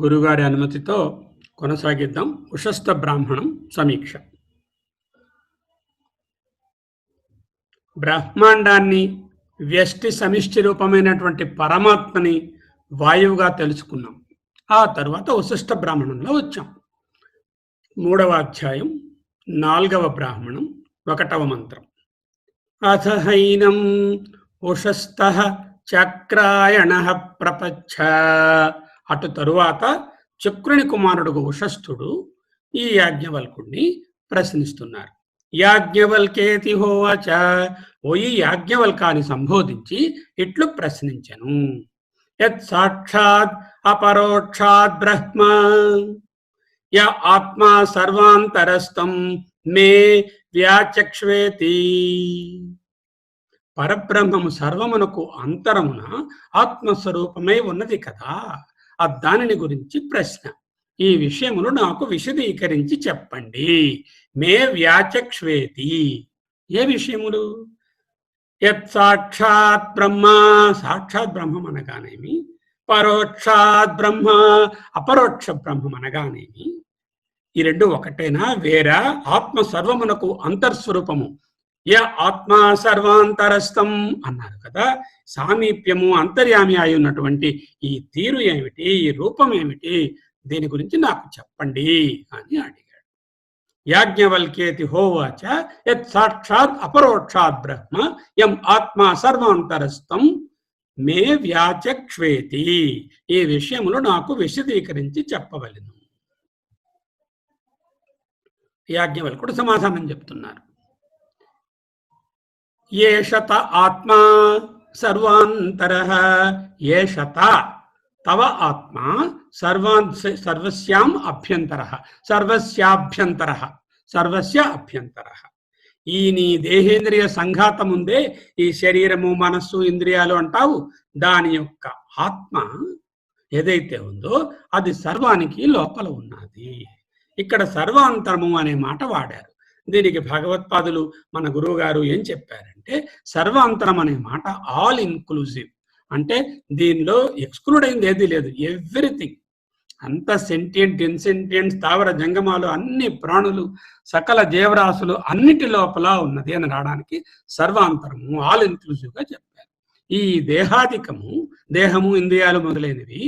గురుగారి అనుమతితో కొనసాగిద్దాం. ఉషస్థ బ్రాహ్మణం సమీక్ష. బ్రహ్మాండాన్ని, వ్యష్టి సమిష్టి రూపమైనటువంటి పరమాత్మని వాయువుగా తెలుసుకున్నాం. ఆ తర్వాత ఉషస్థ బ్రాహ్మణంలో వచ్చాం. 3వ అధ్యాయం 4వ బ్రాహ్మణం 1వ మంత్రం. అథ హైనం ఉషస్థః చక్రాయణః ప్రపచ్చ. అటు తరువాత చక్రుని కుమారుడు ఉషస్థుడు ఈ యాజ్ఞవల్కుడిని ప్రశ్నిస్తున్నారు. యాజ్ఞవల్కేతి హోవాచ. ఓ ఈ యాజ్ఞవల్కాన్ని సంబోధించి ఇట్లు ప్రశ్నించెను. యత్ సాక్షాత్ అపరోక్షాత్ బ్రహ్మ య ఆత్మా సర్వాంతరస్థం మే వ్యాచక్ష్వేతి. పరబ్రహ్మము సర్వమునకు అంతరమున ఆత్మస్వరూపమై ఉన్నది కదా, దానిని గురించి ప్రశ్న. ఈ విషయమును నాకు విశదీకరించి చెప్పండి. మే వ్యాచక్ష్వేతి. ఏ విషయములు? యత్ సాక్షాత్ బ్రహ్మ, సాక్షాత్ బ్రహ్మం అనగానేమి, పరోక్షాత్ బ్రహ్మ, అపరోక్ష బ్రహ్మం అనగానేమి, ఈ రెండు ఒకటేనా వేరా? ఆత్మ సర్వమునకు అంతర్స్వరూపము, య ఆత్మా సర్వాంతరస్థం అన్నారు కదా. సామీప్యము, అంతర్యామి అయి ఉన్నటువంటి ఈ తీరు ఏమిటి, ఈ రూపం ఏమిటి, దీని గురించి నాకు చెప్పండి అని అడిగాడు. యాజ్ఞవల్కేతి హోవాచ యత్ సాక్షాత్ అపరోక్షాత్ బ్రహ్మ యం ఆత్మా సర్వాంతరస్థం మే వ్యాచక్ష్వేతి. ఈ విషయములు నాకు విశదీకరించి చెప్పవలెను. యాజ్ఞవల్కుడు సమాధానం చెప్తున్నారు. ఏషత ఆత్మా సర్వాంతరః. ఏషత తవ ఆత్మా సర్వస్యాం అభ్యంతరః, సర్వస్యాభ్యంతరః, సర్వస్య అభ్యంతరః. ఈ నీ దేహేంద్రియ సంఘాతం ఉందే, ఈ శరీరము, మనస్సు, ఇంద్రియాలు అంటావు, దాని యొక్క ఆత్మ ఏదైతే ఉందో అది సర్వానికి లోపల ఉన్నది. ఇక్కడ సర్వాంతరము అనే మాట వాడారు. దీనికి భగవత్పాదులు మన గురువు గారు ఏం చెప్పారంటే, సర్వాంతరం అనే మాట ఆల్ ఇన్క్లూజివ్. అంటే దీనిలో ఎక్స్క్లూడ్ అయింది ఏది లేదు, ఎవ్రీథింగ్. అంత సెంటియంట్, ఇన్సెంటియంట్, స్థావర జంగమాలు, అన్ని ప్రాణులు, సకల జీవరాశులు అన్నిటి లోపల ఉన్నది అని రావడానికి సర్వాంతరము, ఆల్ ఇన్క్లూజివ్గా చెప్పారు. ఈ దేహాధికము, దేహము, ఇంద్రియాలు మొదలైనవి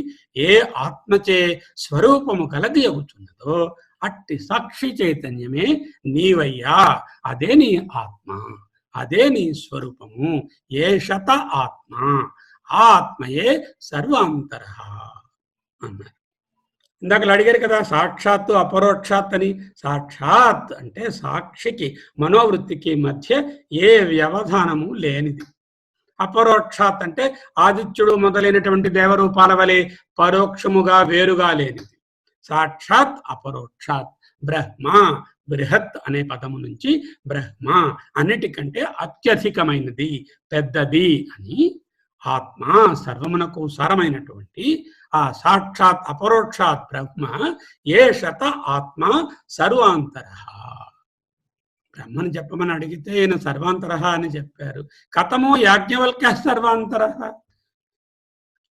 ఏ ఆత్మచే స్వరూపము కలది అగుతున్నదో అట్టి సాక్షి చైతన్యమే నీవయ్యా. అదే నీ ఆత్మ, అదే నీ స్వరూపము. ఏషత ఆత్మ, ఆ ఆత్మయే సర్వాంతర అన్నారు. ఇందాక అడిగారు కదా, సాక్షాత్తు అపరోక్షాత్ అని. సాక్షాత్ అంటే సాక్షికి, మనోవృత్తికి మధ్య ఏ వ్యవధానము లేనిది. అపరోక్షాత్ అంటే ఆదిత్యుడు మొదలైనటువంటి దేవరూపాల వలె పరోక్షముగా వేరుగా లేనిది. సాక్షాత్ అపరోక్షాత్ బ్రహ్మ, బృహత్ అనే పదము నుంచి బ్రహ్మ అన్నిటికంటే అత్యధికమైనది, పెద్దది అని. ఆత్మ సర్వమునకు సారమైనటువంటి ఆ సాక్షాత్ అపరోక్షాత్ బ్రహ్మ ఏషత ఆత్మ సర్వాంతర. బ్రహ్మను చెప్పమని అడిగితే ఈయన సర్వాంతర అని చెప్పారు. కథమో యాజ్ఞవల్క్య సర్వాంతర.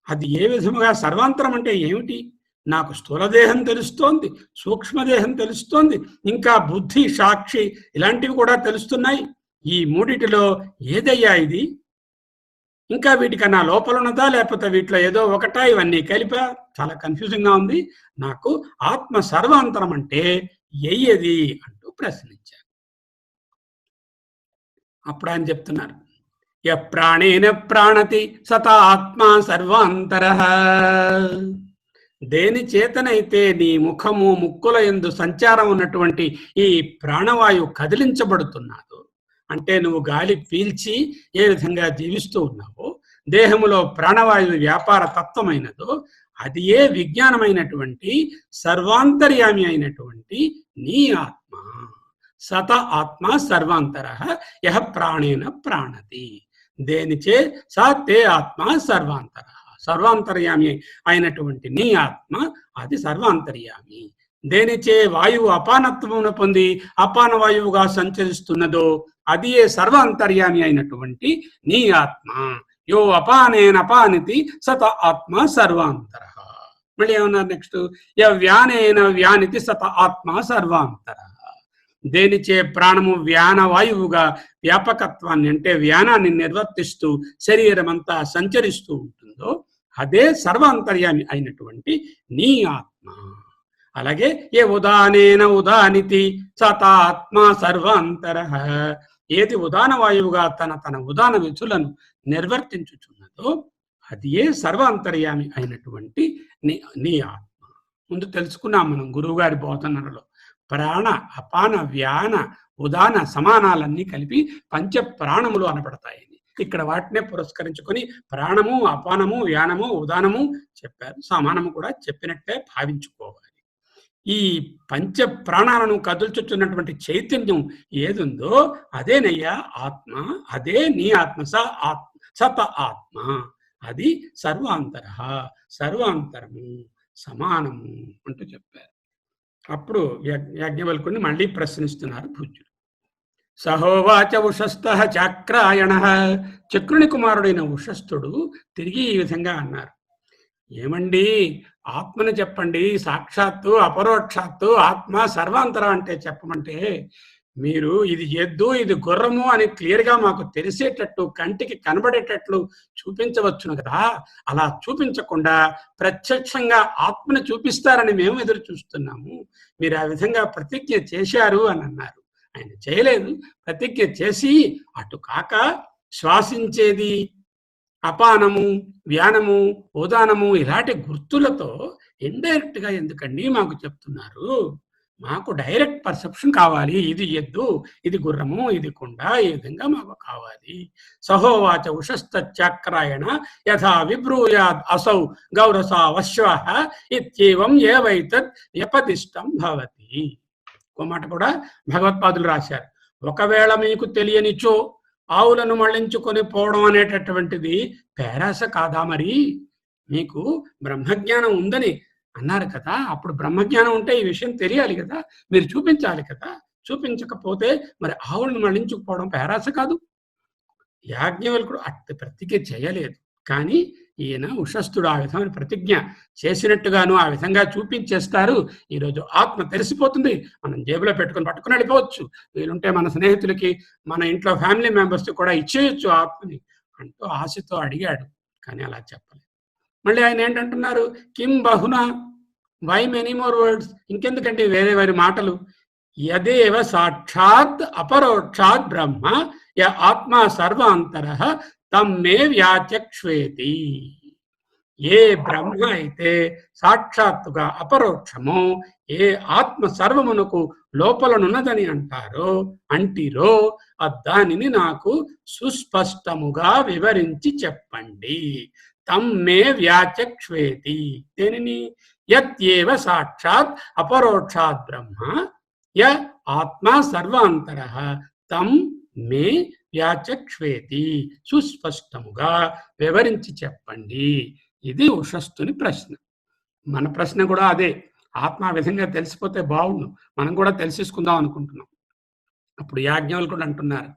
అది ఏ విధముగా? సర్వాంతరం అంటే ఏమిటి? నాకు స్థూలదేహం తెలుస్తోంది, సూక్ష్మదేహం తెలుస్తోంది, ఇంకా బుద్ధి, సాక్షి ఇలాంటివి కూడా తెలుస్తున్నాయి. ఈ మూడిటిలో ఏదయ్యా ఇది? ఇంకా వీటికన్నా లోపల ఉన్నదా, లేకపోతే వీటిలో ఏదో ఒకటా? ఇవన్నీ కలిపా? చాలా కన్ఫ్యూజింగ్గా ఉంది. నాకు ఆత్మ సర్వాంతరం అంటే ఏది అంటూ ప్రశ్నించారు. అప్పుడు ఆయన చెప్తున్నారు, య ప్రాణేన ప్రాణతి సత ఆత్మ సర్వాంతరః. దేని చేతనైతే నీ ముఖము, ముక్కుల యందు సంచారం ఉన్నటువంటి ఈ ప్రాణవాయువు కదిలించబడుతున్నాదో, అంటే నువ్వు గాలి పీల్చి ఏ విధంగా జీవిస్తూ ఉన్నావో, దేహములో ప్రాణవాయువు వ్యాపార తత్వమైనదో, అది ఏ విజ్ఞానమైనటువంటి సర్వాంతర్యామి అయినటువంటి నీ ఆత్మ. సత ఆత్మ సర్వాంతరః యః ప్రాణేన ప్రాణతి. దేనిచే సా తే ఆత్మ సర్వాంతరః. సర్వాంతర్యామి అయినటువంటి నీ ఆత్మ అది సర్వాంతర్యామి. దేనిచే వాయువు అపానత్వమును పొంది అపాన వాయువుగా సంచరిస్తున్నదో అది ఏ సర్వాంతర్యామి అయినటువంటి నీ ఆత్మ. యో అపానేన అపానితి సత ఆత్మ సర్వాంతర. మళ్ళీ ఏమన్నారు నెక్స్ట్, వ్యానేన వ్యానితి సత ఆత్మ సర్వాంతర. దేనిచే ప్రాణము వ్యానవాయువుగా వ్యాపకత్వాన్ని అంటే వ్యానాన్ని నిర్వర్తిస్తూ శరీరం అంతా సంచరిస్తూ ఉంటుందో అదే సర్వాంతర్యామి అయినటువంటి నీ ఆత్మ. అలాగే ఏ ఉదానేన ఉదానితి సతాత్మ సర్వాంతర. ఏది ఉదాన వాయువుగా తన ఉదాన విధులను నిర్వర్తించుచున్నదో అది ఏ సర్వాంతర్యామి అయినటువంటి నీ ఆత్మ. ముందు తెలుసుకున్నాం మనం గురువుగారి బోధనలో ప్రాణ అపాన వ్యాన ఉదాన సమానాలన్నీ కలిపి పంచ ప్రాణములు అనబడతాయని. ఇక్కడ వాటినే పురస్కరించుకొని ప్రాణము అపానము వ్యానము ఉదానము చెప్పారు. సమానము కూడా చెప్పినట్టే భావించుకోవాలి. ఈ పంచ ప్రాణాలను కదుల్చుతున్నటువంటి చైతన్యం ఏదుందో అదేనయ్యా ఆత్మ, అదే నీ ఆత్మ. సత ఆత్మ అది సర్వాంతర, సర్వాంతరము, సమానము అంటూ చెప్పారు. అప్పుడు యాజ్ఞవల్కుని మళ్ళీ ప్రశ్నిస్తున్నారు పూజ్యులు. సహోవాచ ఉషస్థ చాక్రాయణ. చక్రుని కుమారుడైన ఉషస్థుడు తిరిగి ఈ విధంగా అన్నారు, ఏమండి ఆత్మని చెప్పండి, సాక్షాత్తు అపరోక్షాత్తు ఆత్మ సర్వాంతర అంటే చెప్పమంటే మీరు ఇది ఎద్దు ఇది గుర్రము అని క్లియర్గా మాకు తెలిసేటట్టు కంటికి కనబడేటట్లు చూపించవచ్చును కదా. అలా చూపించకుండా ప్రత్యక్షంగా ఆత్మని చూపిస్తారని మేము ఎదురు చూస్తున్నాము. మీరు ఆ విధంగా ప్రతిజ్ఞ చేశారు అని అన్నారు. ఆయన చేయలేదు. ప్రతిజ్ఞ చేసి అటు కాక శ్వాసించేది అపానము వ్యానము ఉదానము ఇలాంటి గుర్తులతో ఇండైరెక్ట్ గా ఎందుకండి మాకు చెప్తున్నారు? మాకు డైరెక్ట్ పర్సెప్షన్ కావాలి. ఇది ఎద్దు ఇది గుర్రము ఇది కొండ ఈ విధంగా మాకు కావాలి. సహోవాచ ఉషశ్చాక్రాయణ యథా విబ్రూయాద్ అసౌ గౌరసా వశ్వః ఇత్యేవం ఏవైతత్ వ్యపదిష్టం భవతి. ఒక మాట కూడా భగవత్పాదులు రాశారు, ఒకవేళ మీకు తెలియనిచో ఆవులను మళ్లించుకొని పోవడం అనేటటువంటిది పేరాస కాదా? మరి మీకు బ్రహ్మజ్ఞానం ఉందని అన్నారు కదా, అప్పుడు బ్రహ్మజ్ఞానం ఉంటే ఈ విషయం తెలియాలి కదా, మీరు చూపించాలి కదా. చూపించకపోతే మరి ఆవులను మళ్లించుకుపోవడం పేరాస కాదు. యాజ్ఞవల్కుడు అట్టి ప్రతిజ్ఞ చేయలేదు, కానీ ఈయన ఉషస్థుడు ఆ విధమైన ప్రతిజ్ఞ చేసినట్టుగాను ఆ విధంగా చూపించేస్తారు. ఈరోజు ఆత్మ తెలిసిపోతుంది, మనం జేబులో పట్టుకుని వెళ్ళిపోవచ్చు, వీలుంటే మన స్నేహితులకి మన ఇంట్లో ఫ్యామిలీ మెంబర్స్కి కూడా ఇచ్చేయచ్చు ఆత్మని అంటూ ఆశతో అడిగాడు, కానీ అలా చెప్పలేదు. మళ్ళీ ఆయన ఏంటంటున్నారు, కిం బహునా, వై మెనీ మోర్ వర్డ్స్, ఇంకెందుకంటే వేరే వేరే మాటలు. యదేవ సాక్షాత్ అపరోక్షాత్ బ్రహ్మ య ఆత్మ సర్వాంతరః తమ్మే వ్యాచక్ష్వేతి. ఏ బ్రహ్మ అయితే సాక్షాత్తుగా అపరోక్షమో, ఏ ఆత్మ సర్వమునకు లోపలనున్నదని అంటిరో దానిని నాకు సుస్పష్టముగా వివరించి చెప్పండి. తమ్మే వ్యాచక్ష్వేతి. దేనిని? యత్యేవ సాక్షాత్ అపరోక్షాత్ బ్రహ్మ య ఆత్మ సర్వాంతరః తం మే వ్యాచక్ష్వేతి. సుస్పష్టముగా వివరించి చెప్పండి. ఇది ఉషస్థుని ప్రశ్న. మన ప్రశ్న కూడా అదే. ఆత్మ ఆ విధంగా తెలిసిపోతే బాగుండు, మనం కూడా తెలిసేసుకుందాం అనుకుంటున్నాం. అప్పుడు యాజ్ఞవల్కుడు అంటున్నారు,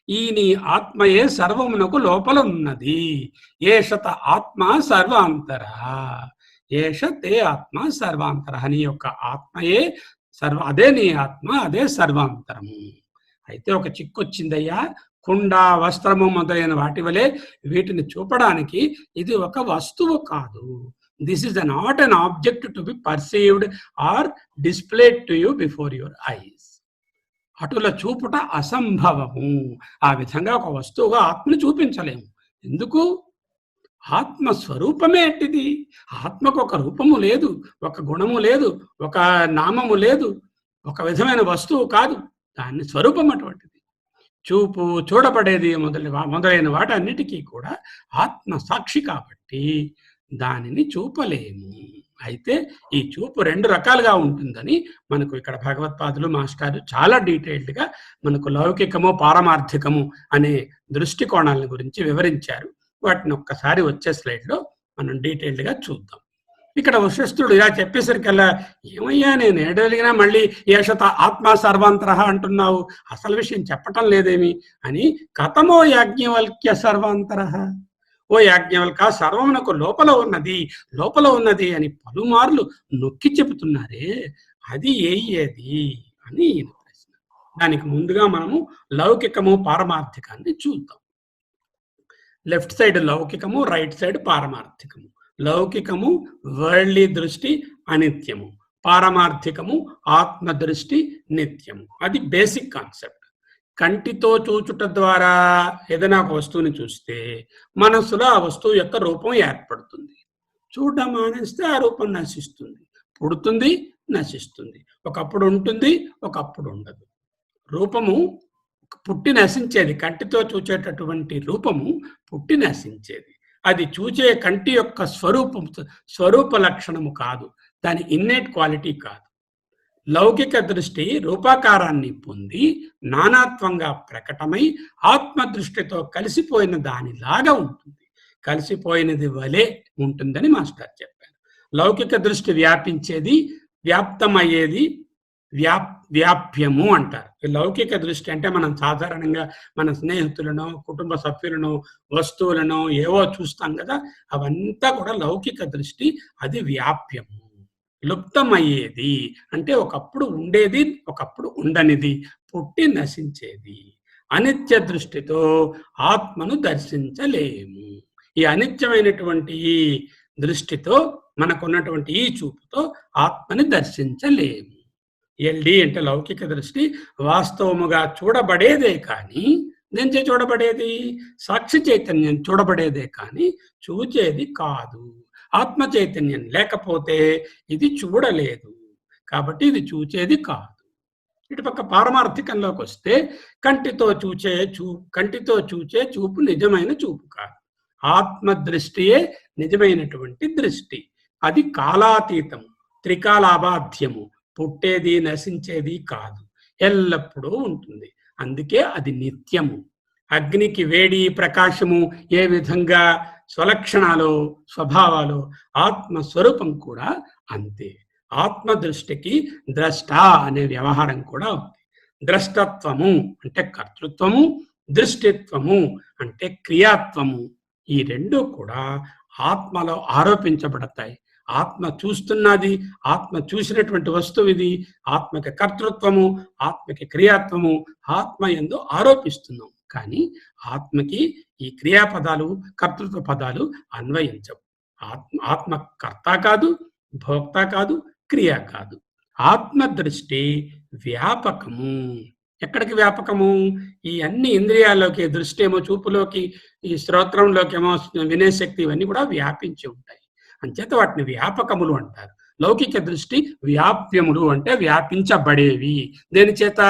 ఈ నీ ఆత్మయే సర్వమునకు లోపల ఉన్నది. ఏషత ఆత్మ సర్వాంతర, ఏష తే ఆత్మ సర్వాంతర. నీ యొక్క ఆత్మయే అదే నీ ఆత్మ, అదే సర్వాంతరము. అయితే ఒక చిక్కు వచ్చిందయ్యా, కుండ వస్త్రము మొదలైన వాటి వలె వీటిని చూపడానికి ఇది ఒక వస్తువు కాదు. This is not an object to be perceived or displayed to you before your eyes. అటుల చూపుట అసంభవము. ఆ విధంగా ఒక వస్తువుగా ఆత్మను చూపించలేము. ఎందుకు? ఆత్మ స్వరూపమే అట్టిది. ఆత్మకు ఒక రూపము లేదు, ఒక గుణము లేదు, ఒక నామము లేదు, ఒక విధమైన వస్తువు కాదు. దాని స్వరూపం అటువంటిది. చూపు, చూడబడేది మొదలైన వాటన్నిటికీ కూడా ఆత్మ సాక్షి కాబట్టి దానిని చూపలేము. అయితే ఈ చూపు రెండు రకాలుగా ఉంటుందని మనకు ఇక్కడ భగవత్పాదులు మాస్టారు చాలా డీటెయిల్డ్గా మనకు లౌకికము పారమార్థికము అనే దృష్టికోణాల గురించి వివరించారు. వాటిని ఒక్కసారి వచ్చే స్లైడ్లో మనం డీటెయిల్డ్గా చూద్దాం. ఇక్కడ వశిష్ఠుడు ఇలా చెప్పేసరికల్లా, ఏమయ్యా నేను ఏడలిగినా మళ్ళీ ఏషత ఆత్మ సర్వాంతరః అంటున్నావు, అసలు విషయం చెప్పటం లేదేమి అని, కథమో యాజ్ఞవల్క్య సర్వాంతరః, ఓ యాజ్ఞవల్క సర్వమునకు లోపల ఉన్నది అని పలుమార్లు నొక్కి చెబుతున్నారే, అది ఏది అని ఈయన ప్రశ్న. దానికి ముందుగా మనము లౌకికము పారమార్థికాన్ని చూద్దాం. లెఫ్ట్ సైడ్ లౌకికము, రైట్ సైడ్ పారమార్థికము. లౌకికము వరల్డ్లీ దృష్టి అనిత్యము, పారమార్థికము ఆత్మ దృష్టి నిత్యము. అది బేసిక్ కాన్సెప్ట్. కంటితో చూచుట ద్వారా ఏదైనా ఒక వస్తువుని చూస్తే మనసులో ఆ వస్తువు యొక్క రూపం ఏర్పడుతుంది. చూడడం మానేస్తే ఆ రూపం నశిస్తుంది, పుడుతుంది, నశిస్తుంది. ఒకప్పుడు ఉంటుంది, ఒకప్పుడు ఉండదు. రూపము పుట్టి నశించేది. కంటితో చూచేటటువంటి రూపము పుట్టి నశించేది. అది చూచే కంటి యొక్క స్వరూప లక్షణము కాదు, దాని ఇన్నేట్ క్వాలిటీ కాదు. లౌకిక దృష్టి రూపాకారాన్ని పొంది నానాత్వంగా ప్రకటమై ఆత్మ దృష్టితో కలిసిపోయిన దానిలాగా ఉంటుంది, కలిసిపోయినది వలె ఉంటుందని మాస్టర్ చెప్పారు. లౌకిక దృష్టి వ్యాపించేది, వ్యాప్తమయ్యేది వ్యాప్యము అంటారు. లౌకిక దృష్టి అంటే మనం సాధారణంగా మన స్నేహితులను, కుటుంబ సభ్యులను, వస్తువులను ఏవో చూస్తాం కదా, అవంతా కూడా లౌకిక దృష్టి. అది వ్యాప్యము. లుప్తమయ్యేది అంటే ఒకప్పుడు ఉండేది, ఒకప్పుడు ఉండనిది, పుట్టి నశించేది. అనిత్య దృష్టితో ఆత్మను దర్శించలేము. ఈ అనిత్యమైనటువంటి ఈ దృష్టితో, మనకున్నటువంటి ఈ చూపుతో ఆత్మని దర్శించలేము. ఎల్డి అంటే లౌకిక దృష్టి వాస్తవముగా చూడబడేదే కానీ, దేంచే చూడబడేది? సాక్షి చైతన్యం చూడబడేదే కానీ చూచేది కాదు. ఆత్మ చైతన్యం లేకపోతే ఇది చూడలేదు, కాబట్టి ఇది చూచేది కాదు. ఇటుపక్క పారమార్థికంలోకి వస్తే కంటితో చూచే చూపు నిజమైన చూపు కాదు. ఆత్మ దృష్టియే నిజమైనటువంటి దృష్టి. అది కాలాతీతం, త్రికాలాబాధ్యము, పుట్టేది నశించేది కాదు, ఎల్లప్పుడూ ఉంటుంది. అందుకే అది నిత్యము. అగ్నికి వేడి, ప్రకాశము ఏ విధంగా స్వలక్షణాలు, స్వభావాలు, ఆత్మస్వరూపం కూడా అంతే. ఆత్మ దృష్టికి ద్రష్ట అనే వ్యవహారం కూడా ఉంది. ద్రష్టత్వము అంటే కర్తృత్వము, దృష్టిత్వము అంటే క్రియాత్వము. ఈ రెండు కూడా ఆత్మలో ఆరోపించబడతాయి. ఆత్మ చూస్తున్నది, ఆత్మ చూసినటువంటి వస్తువు ఇది. ఆత్మకి కర్తృత్వము, ఆత్మకి క్రియాత్వము ఆత్మ యందు ఆరోపిస్తున్నాం. కానీ ఆత్మకి ఈ క్రియాపదాలు, కర్తృత్వ పదాలు అన్వయించవు. ఆత్మ కర్త కాదు, భోక్త కాదు, క్రియ కాదు. ఆత్మ దృష్టి వ్యాపకము. ఎక్కడికి వ్యాపకము? ఈ అన్ని ఇంద్రియాల్లోకి, దృష్టి ఏమో చూపులోకి, ఈ శ్రోత్రంలోకి ఏమో వినే శక్తి, ఇవన్నీ కూడా వ్యాపించి ఉంటాయి. అంచేత వాటిని వ్యాపకములు అంటారు. లౌకిక దృష్టి వ్యాప్యములు అంటే వ్యాపించబడేవి. దేని చేత?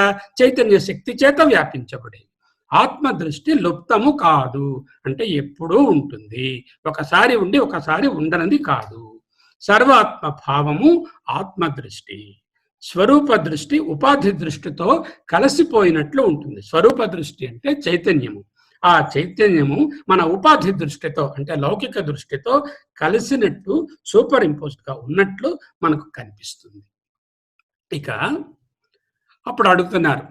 చైతన్య శక్తి చేత వ్యాపించబడేవి. ఆత్మ దృష్టి లుప్తము కాదు అంటే ఎప్పుడూ ఉంటుంది, ఒకసారి ఉండి ఒకసారి ఉండనది కాదు. సర్వాత్మ భావము ఆత్మ దృష్టి. స్వరూప దృష్టి ఉపాధి దృష్టితో కలిసిపోయినట్లు ఉంటుంది. స్వరూప దృష్టి అంటే చైతన్యము. ఆ చైతన్యము మన ఉపాధి దృష్టితో అంటే లౌకిక దృష్టితో కలిసినట్టు, సూపర్ ఇంపోజ్డ్ గా ఉన్నట్లు మనకు కనిపిస్తుంది. ఇక అప్పుడు అడుగుతున్నారు,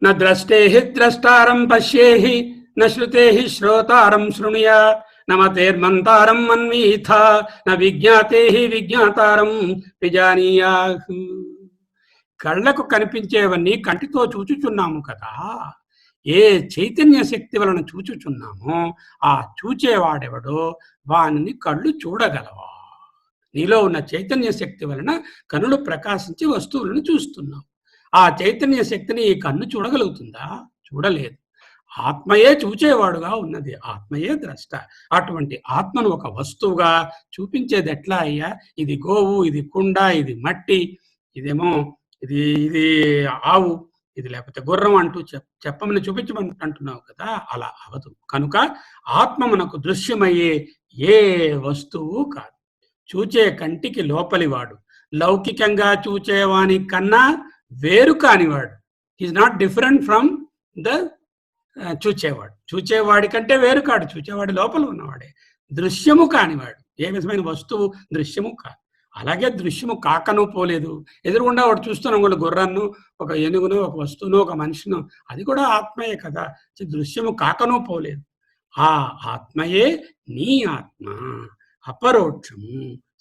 న ద్రష్టేహి ద్రష్టారం పశ్యేహి, న శ్రుతేహి శ్రోతారం శృణుయ, న మతేర్మంతారం మన్వీథ, న విజ్ఞాతేహి విజ్ఞాతారం విజానీయాహు. కళ్ళకు కనిపించేవన్నీ కంటితో చూచుచున్నాము కదా, ఏ చైతన్య శక్తి వలన చూచుచున్నామో ఆ చూచేవాడెవడో వానిని కళ్ళు చూడగలవా? నీలో ఉన్న చైతన్య శక్తి వలన కనులు ప్రకాశించి వస్తువులను చూస్తున్నావు. ఆ చైతన్య శక్తిని ఈ కన్ను చూడగలుగుతుందా? చూడలేదు. ఆత్మయే చూచేవాడుగా ఉన్నది, ఆత్మయే ద్రష్ట. అటువంటి ఆత్మను ఒక వస్తువుగా చూపించేది ఎట్లా అయ్యా? ఇది గోవు, ఇది కుండ, ఇది మట్టి, ఇదేమో ఇది ఇది ఆవు, ఇది లేకపోతే గుర్రం అంటూ చెప్పమని చూపించమని అంటున్నావు కదా, అలా అవదు. కనుక ఆత్మ మనకు దృశ్యమయ్యే ఏ వస్తువు కాదు. చూచే కంటికి లోపలివాడు, లౌకికంగా చూచేవాని కన్నా వేరు కానివాడు. Is not different from the చూచేవాడు. చూచేవాడి కంటే వేరు కాడు, చూచేవాడి లోపల ఉన్నవాడే. దృశ్యము కానివాడు, ఏ విధమైన వస్తువు దృశ్యము కాదు. అలాగే దృశ్యము కాకను పోలేదు. ఎదురుగుండా వాడు చూస్తున్నాం కూడా, గుర్రాన్ని, ఒక ఏనుగును, ఒక వస్తువును, ఒక మనిషిను, అది కూడా ఆత్మయే కదా. దృశ్యము కాకను పోలేదు. ఆ ఆత్మయే నీ ఆత్మ, అపరోక్షము,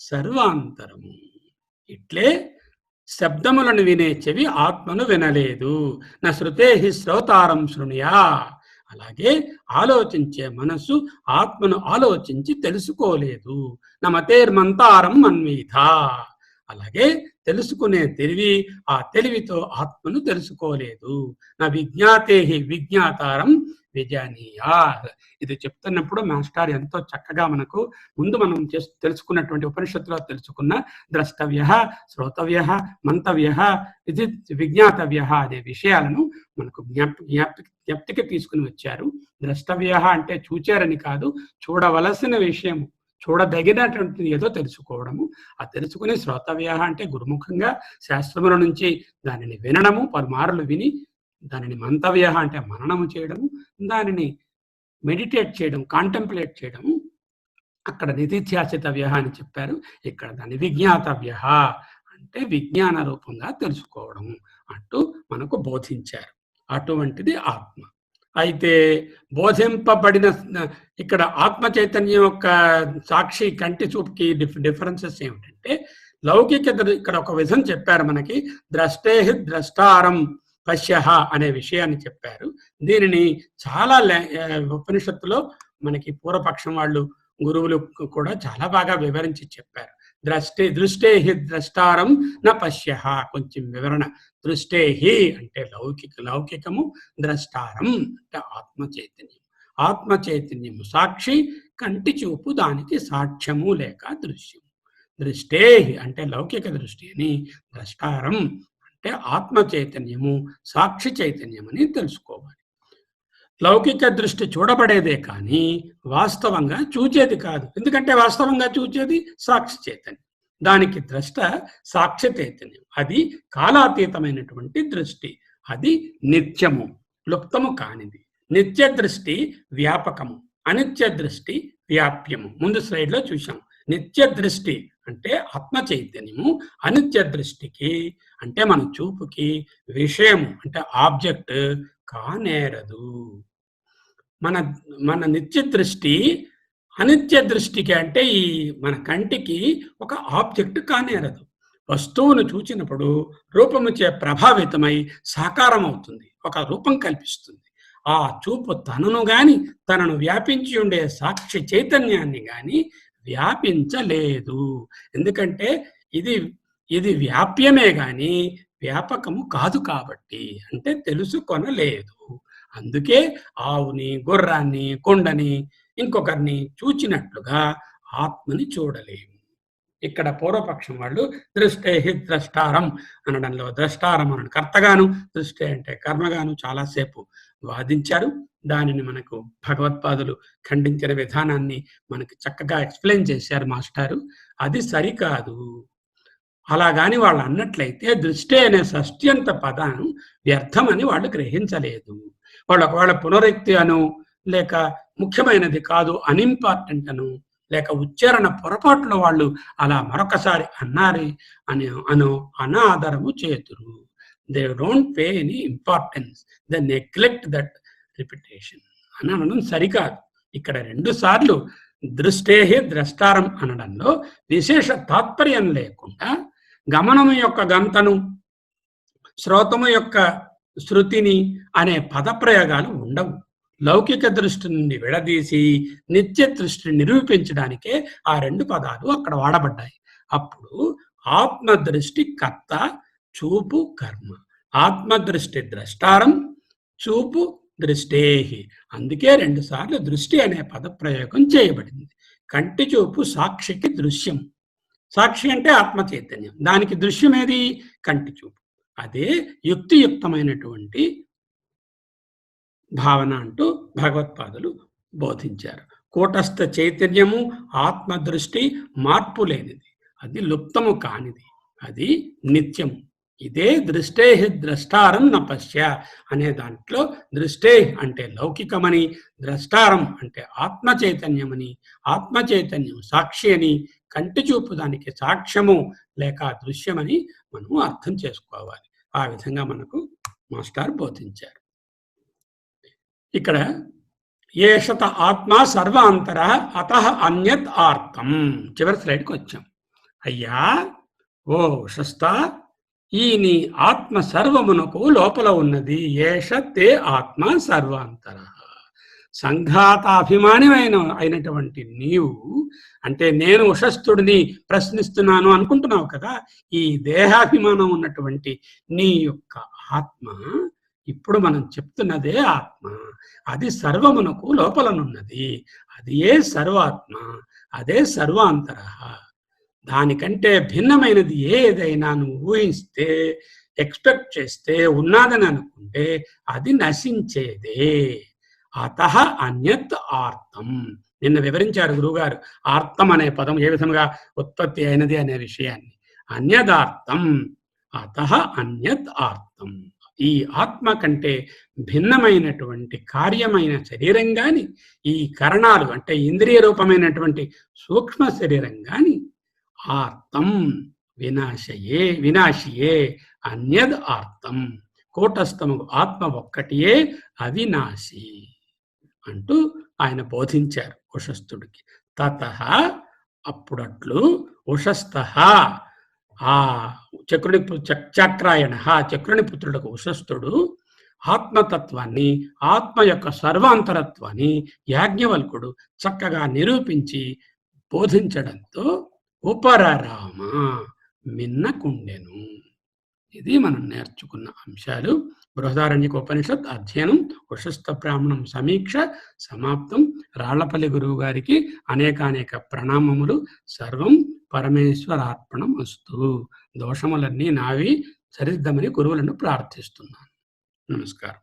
సర్వాంతరము. ఇట్లే శబ్దములను వినే చెవి ఆత్మను వినలేదు. నా శృతే శ్రోతారం శృణుయా. అలాగే ఆలోచించే మనసు ఆత్మను ఆలోచించి తెలుసుకోలేదు. నమతేర్మంతారం మన్వీథ. అలాగే తెలుసుకునే తెలివి ఆ తెలివితో ఆత్మను తెలుసుకోలేదు. నా విజ్ఞాతే విజ్ఞాతారం విజానీయా. ఇది చెప్తున్నప్పుడు మాస్టర్ ఎంతో చక్కగా మనకు ముందు మనం తెలుసుకున్నటువంటి ఉపనిషత్తులో తెలుసుకున్న ద్రష్టవ్య, శ్రోతవ్య, మంతవ్య, ఇది విజ్ఞాతవ్య అనే విషయాలను మనకు జ్ఞప్తికి తీసుకుని వచ్చారు. ద్రష్టవ్య అంటే చూచారని కాదు, చూడవలసిన విషయం, చూడదగినటువంటిది ఏదో తెలుసుకోవడము. ఆ తెలుసుకుని శ్రోతవ్య అంటే గురుముఖంగా శాస్త్రముల నుంచి దానిని వినడము, పలుమారులు విని దానిని మంతవ్య అంటే మననము చేయడము, దానిని మెడిటేట్ చేయడం, కాంటెంప్లేట్ చేయడము. అక్కడ నిధిధ్యాసితవ్య అని చెప్పారు, ఇక్కడ దాన్ని విజ్ఞాతవ్య అంటే విజ్ఞాన రూపంగా తెలుసుకోవడం అంటూ మనకు బోధించారు. అటువంటిది ఆత్మ. అయితే బోధింపబడిన ఇక్కడ ఆత్మ చైతన్యం యొక్క సాక్షి కంటి చూపుకి డిఫరెన్సెస్ ఏమిటంటే, లౌకిక ఇక్కడ ఒక విధం చెప్పారు మనకి, ద్రష్టే ద్రష్టారం పశ్య అనే విషయాన్ని చెప్పారు. దీనిని చాలా ఉపనిషత్తులో మనకి పూర్వపక్షం వాళ్ళు గురువులు కూడా చాలా బాగా వివరించి చెప్పారు. దృష్టే ద్రష్టారం న పశ్య. కొంచెం వివరణ. దృష్టే అంటే లౌకికము, ద్రష్టారం అంటే ఆత్మ చైతన్యం. ఆత్మ చైతన్యము సాక్షి, కంటి చూపు దానికి సాక్ష్యము లేక దృశ్యము. దృష్టే అంటే లౌకిక దృష్టి అని, ద్రష్టారం అంటే ఆత్మ చైతన్యము, సాక్షి చైతన్యం అని తెలుసుకోవాలి. లౌకిక దృష్టి చూడబడేదే కానీ వాస్తవంగా చూచేది కాదు. ఎందుకంటే వాస్తవంగా చూచేది సాక్షి చైతన్యం. దానికి ద్రష్ట సాక్షి చైతన్యం. అది కాలాతీతమైనటువంటి దృష్టి. అది నిత్యము, లుప్తము కానిది. నిత్య దృష్టి వ్యాపకము, అనిత్య దృష్టి వ్యాప్యము. ముందు స్లైడ్లో చూసాం. నిత్య దృష్టి అంటే ఆత్మ చైతన్యము, అనిత్య దృష్టికి అంటే మన చూపుకి విషయము అంటే ఆబ్జెక్ట్ కానేరదు. మన నిత్య దృష్టి అనిత్య దృష్టికి అంటే ఈ మన కంటికి ఒక ఆబ్జెక్ట్ కానేరదు. వస్తువును చూచినప్పుడు రూపముచే ప్రభావితమై సాకారం అవుతుంది, ఒక రూపం కల్పిస్తుంది. ఆ చూపు తనను గాని, తనను వ్యాపించి ఉండే సాక్షి చైతన్యాన్ని గాని వ్యాపించలేదు. ఎందుకంటే ఇది వ్యాప్యమే గాని వ్యాపకము కాదు కాబట్టి, అంటే తెలుసుకొనలేదు. అందుకే ఆవుని, గుర్రాన్ని, కొండని, ఇంకొకరిని చూచినట్లుగా ఆత్మని చూడలేము. ఇక్కడ పూర్వపక్షం వాళ్ళు దృష్టే ద్రష్టారం అనడంలో ద్రష్టారం అన్న కర్తగాను, దృష్టి అంటే కర్మగాను చాలాసేపు వాదించారు. దానిని మనకు భగవత్పాదులు ఖండించిన విధానాన్ని మనకి చక్కగా ఎక్స్ప్లెయిన్ చేశారు మాస్టారు. అది సరికాదు. అలాగాని వాళ్ళు అన్నట్లయితే దృష్టి అనే షష్ట్యంత పదాన్ని వ్యర్థమని వాళ్ళు గ్రహించలేదు. వాళ్ళు ఒకవేళ పునరుక్తి అను, లేక ముఖ్యమైనది కాదు అన్ఇంపార్టెంట్ అను, లేక ఉచ్చారణ పొరపాట్లు వాళ్ళు అలా మరొకసారి అన్నారి అను అనాదరము చేతురు. They don't pay any importance, they neglect that repetition అని అనడం సరికాదు. ఇక్కడ 2 సార్లు దృష్టే ద్రష్టారం అనడంలో విశేష తాత్పర్యం లేకుండా గమనము యొక్క గంతను, శ్రోతము యొక్క శృతిని అనే పదప్రయోగాలు ఉండవు. లౌకిక దృష్టి నుండి విడదీసి నిత్య దృష్టిని నిరూపించడానికే ఆ 2 పదాలు అక్కడ వాడబడ్డాయి. అప్పుడు ఆత్మదృష్టి కర్త, చూపు కర్మ. ఆత్మదృష్టి ద్రష్టారం, చూపు దృష్టేహి. అందుకే 2 సార్లు దృష్టి అనే పదప్రయోగం చేయబడింది. కంటి చూపు సాక్షికి దృశ్యం. సాక్షి అంటే ఆత్మ చైతన్యం, దానికి దృశ్యం ఏది? కంటి చూపు. అదే యుక్తియుక్తమైనటువంటి భావన అంటూ భగవత్పాదులు బోధించారు. కూటస్థ చైతన్యము ఆత్మ దృష్టి మార్పు లేనిది, అది లుప్తము కానిది, అది నిత్యము. ఇదే దృష్టే ద్రష్టారం న పశ్య అనే దాంట్లో దృష్టే అంటే లౌకికమని, ద్రష్టారం అంటే ఆత్మ చైతన్యమని, ఆత్మ చైతన్యం సాక్షి అని, కంటి చూపు దానికి సాక్ష్యము లేక దృశ్యమని మనము అర్థం చేసుకోవాలి. ఆ విధంగా మనకు మాస్టర్ బోధించారు. ఇక్కడ ఏషత ఆత్మ సర్వాంతర అత అన్యత్ ఆర్తం. చివరి స్లైడ్కి వచ్చాం. అయ్యా ఓ ఉషస్థ, ఈ నీ ఆత్మ సర్వమునకు లోపల ఉన్నది. ఏష తే ఆత్మ సర్వాంతర. అయినటువంటి నీవు, అంటే నేను ఉషస్థుడిని ప్రశ్నిస్తున్నాను అనుకుంటున్నావు కదా, ఈ దేహాభిమానం ఉన్నటువంటి నీ యొక్క ఆత్మ, ఇప్పుడు మనం చెప్తున్నదే ఆత్మ, అది సర్వమునకు లోపలనున్నది. అది ఏ సర్వాత్మ, అదే సర్వాంతర. దానికంటే భిన్నమైనది ఏదైనా నువ్వు ఊహిస్తే, ఎక్స్పెక్ట్ చేస్తే, ఉన్నాదని అనుకుంటే అది నశించేదే. అత అన్యత్ ఆర్తం. నిన్న వివరించారు గురువుగారు ఆర్తం అనే పదం ఏ విధంగా ఉత్పత్తి అయినది అనే విషయాన్ని. అన్యదార్థం, అత అన్యత్ ఆర్తం. ఈ ఆత్మ కంటే భిన్నమైనటువంటి కార్యమైన శరీరం గాని, ఈ కరణాలు అంటే ఇంద్రియ రూపమైనటువంటి సూక్ష్మ శరీరం గాని ఆర్తం వినాశియే అన్యద్ ఆర్తం. కూటస్థము ఆత్మ ఒక్కటియే అవినాశి అంటూ ఆయన బోధించారు ఉషస్థుడికి. తతః అప్పుడట్లు ఉషస్థ ఆ చక్రుని చక్రాయణ చక్రుని పుత్రుడకు ఉషస్థుడు ఆత్మతత్వాన్ని, ఆత్మ యొక్క సర్వాంతరత్వాన్ని యాజ్ఞవల్కుడు చక్కగా నిరూపించి బోధించడంతో ఉపరరామ మిన్నకుండెను. ఇది మనం నేర్చుకున్న అంశాలు. బృహదారణ్యకోపనిషత్ అధ్యయనం ఉషస్థ బ్రాహ్మణం సమీక్ష సమాప్తం. రాళ్లపల్లి గురువు గారికి అనేకానేక ప్రణామములు. సర్వం పరమేశ్వరార్పణం అస్తు. దోషములన్నీ నావి సరిద్దామని గురువులను ప్రార్థిస్తున్నాను. నమస్కారం.